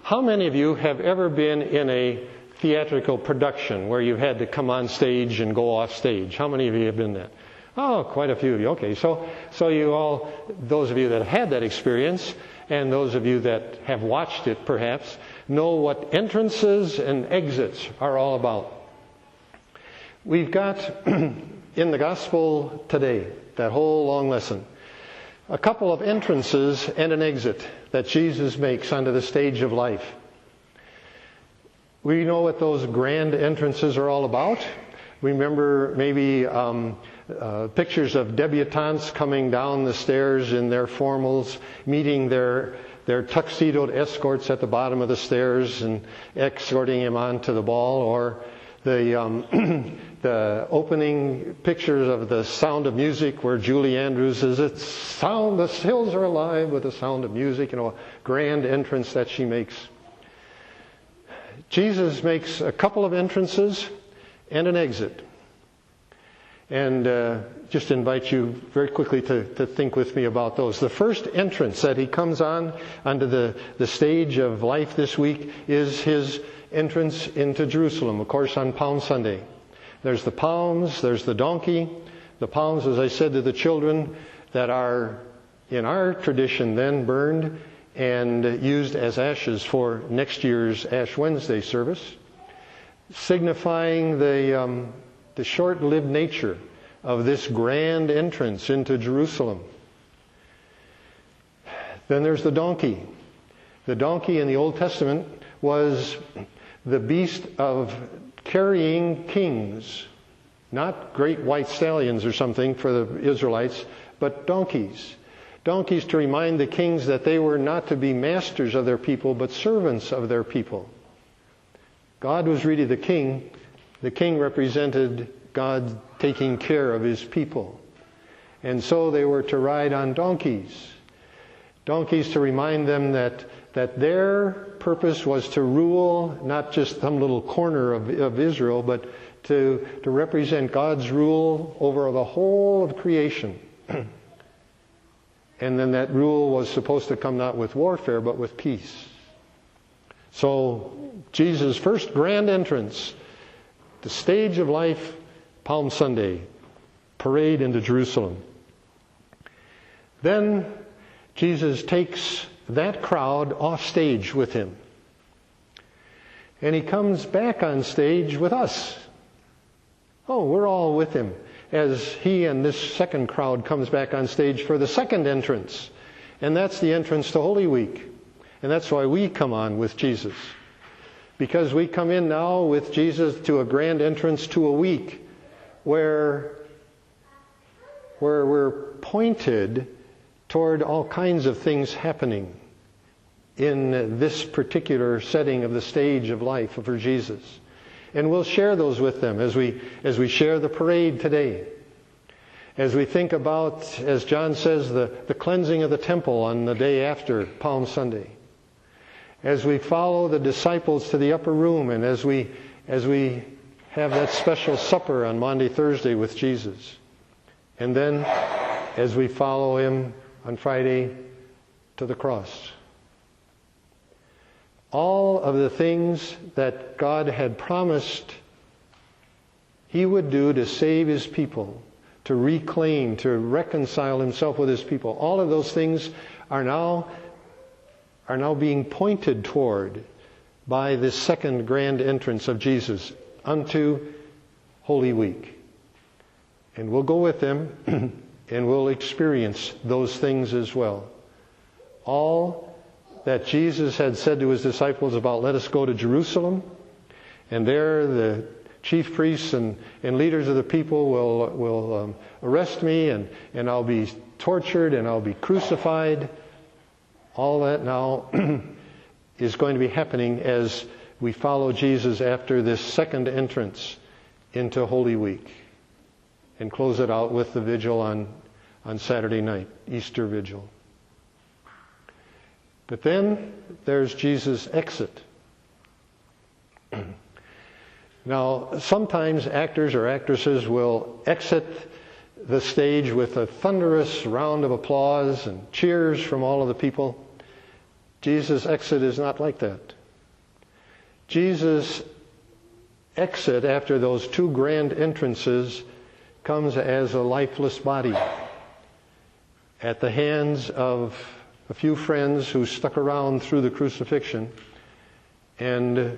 How many of you have ever been in a theatrical production where you've had to come on stage and go off stage? How many of you have been there? Oh, quite a few of you. Okay, so you all, those of you that have had that experience, and those of you that have watched it perhaps, know what entrances and exits are all about. We've got in the gospel today, that whole long lesson, a couple of entrances and an exit that Jesus makes onto the stage of life. We know what those grand entrances are all about. Remember maybe pictures of debutantes coming down the stairs in their formals, meeting their tuxedoed escorts at the bottom of the stairs and escorting him onto the ball, or the the opening pictures of the Sound of Music where Julie Andrews says, the hills are alive with the sound of music, a grand entrance that she makes. Jesus makes a couple of entrances and an exit. And just invite you very quickly to think with me about those. The first entrance that he comes onto the stage of life this week is his entrance into Jerusalem, of course, on Palm Sunday. There's the palms, there's the donkey. The palms, as I said to the children, that are in our tradition then burned and used as ashes for next year's Ash Wednesday service, signifying the short-lived nature of this grand entrance into Jerusalem. Then there's the donkey. The donkey in the Old Testament was the beast of carrying kings, not great white stallions or something for the Israelites, but donkeys. Donkeys to remind the kings that they were not to be masters of their people, but servants of their people. God was really the king. The king represented God taking care of his people. And so they were to ride on donkeys. Donkeys to remind them that their purpose was to rule not just some little corner of Israel, but to represent God's rule over the whole of creation. And then that rule was supposed to come not with warfare, but with peace. So Jesus' first grand entrance, the stage of life, Palm Sunday, parade into Jerusalem. Then Jesus takes that crowd off stage with him. And he comes back on stage with us. Oh, we're all with him as he and this second crowd comes back on stage for the second entrance. And that's the entrance to Holy Week. And that's why we come on with Jesus. Because we come in now with Jesus to a grand entrance to a week where we're pointed toward all kinds of things happening in this particular setting of the stage of life for Jesus. And we'll share those with them as we share the parade today. As we think about, as John says, the cleansing of the temple on the day after Palm Sunday. As we follow the disciples to the upper room, and as we have that special supper on Maundy Thursday with Jesus. And then as we follow him on Friday to the cross. All of the things that God had promised he would do to save his people, to reclaim, to reconcile himself with his people, all of those things are now being pointed toward by this second grand entrance of Jesus unto Holy Week. And we'll go with them and we'll experience those things as well. All that Jesus had said to his disciples about, let us go to Jerusalem, and there the chief priests and leaders of the people will arrest me, and I'll be tortured and I'll be crucified. All that now is going to be happening as we follow Jesus after this second entrance into Holy Week, and close it out with the vigil on Saturday night, Easter Vigil. But then there's Jesus' exit. Now, sometimes actors or actresses will exit the stage with a thunderous round of applause and cheers from all of the people. Jesus' exit is not like that. Jesus' exit after those two grand entrances comes as a lifeless body at the hands of a few friends who stuck around through the crucifixion and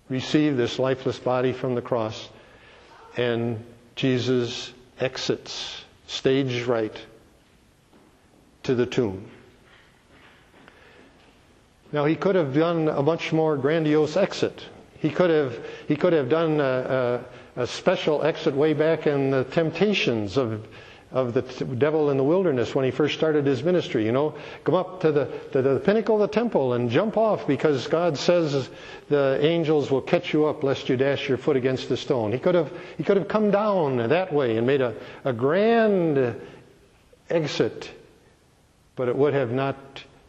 received this lifeless body from the cross. And Jesus exits stage right to the tomb. Now, he could have done a much more grandiose exit. He could have done a special exit way back in the temptations of the devil in the wilderness when he first started his ministry. You know, come up to the pinnacle of the temple and jump off, because God says the angels will catch you up lest you dash your foot against a stone. He could have come down that way and made a grand exit, but it would have not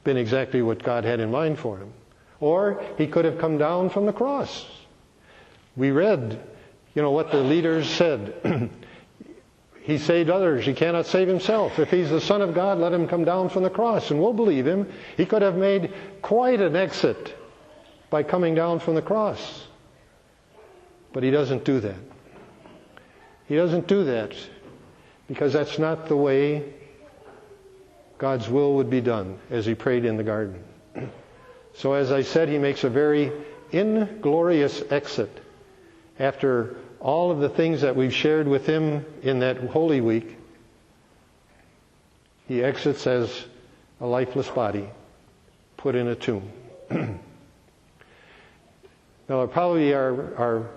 been exactly what God had in mind for him. Or he could have come down from the cross. We read, what the leaders said. He saved others. He cannot save himself. If he's the Son of God, let him come down from the cross, and we'll believe him. He could have made quite an exit by coming down from the cross. But he doesn't do that. He doesn't do that because that's not the way God's will would be done, as he prayed in the garden. So as I said, he makes a very inglorious exit after all of the things that we've shared with him in that Holy Week. He exits as a lifeless body put in a tomb. Now, there probably are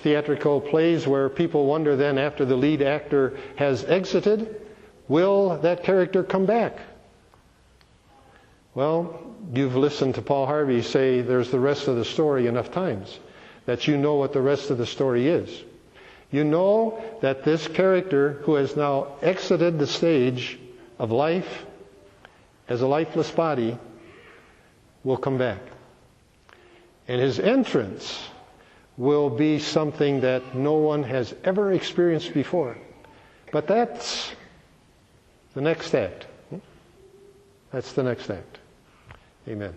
theatrical plays where people wonder then, after the lead actor has exited, will that character come back? Well, you've listened to Paul Harvey say there's the rest of the story enough times that you know what the rest of the story is. You know that this character who has now exited the stage of life as a lifeless body will come back. And his entrance will be something that no one has ever experienced before. But that's the next act. That's the next act. Amen.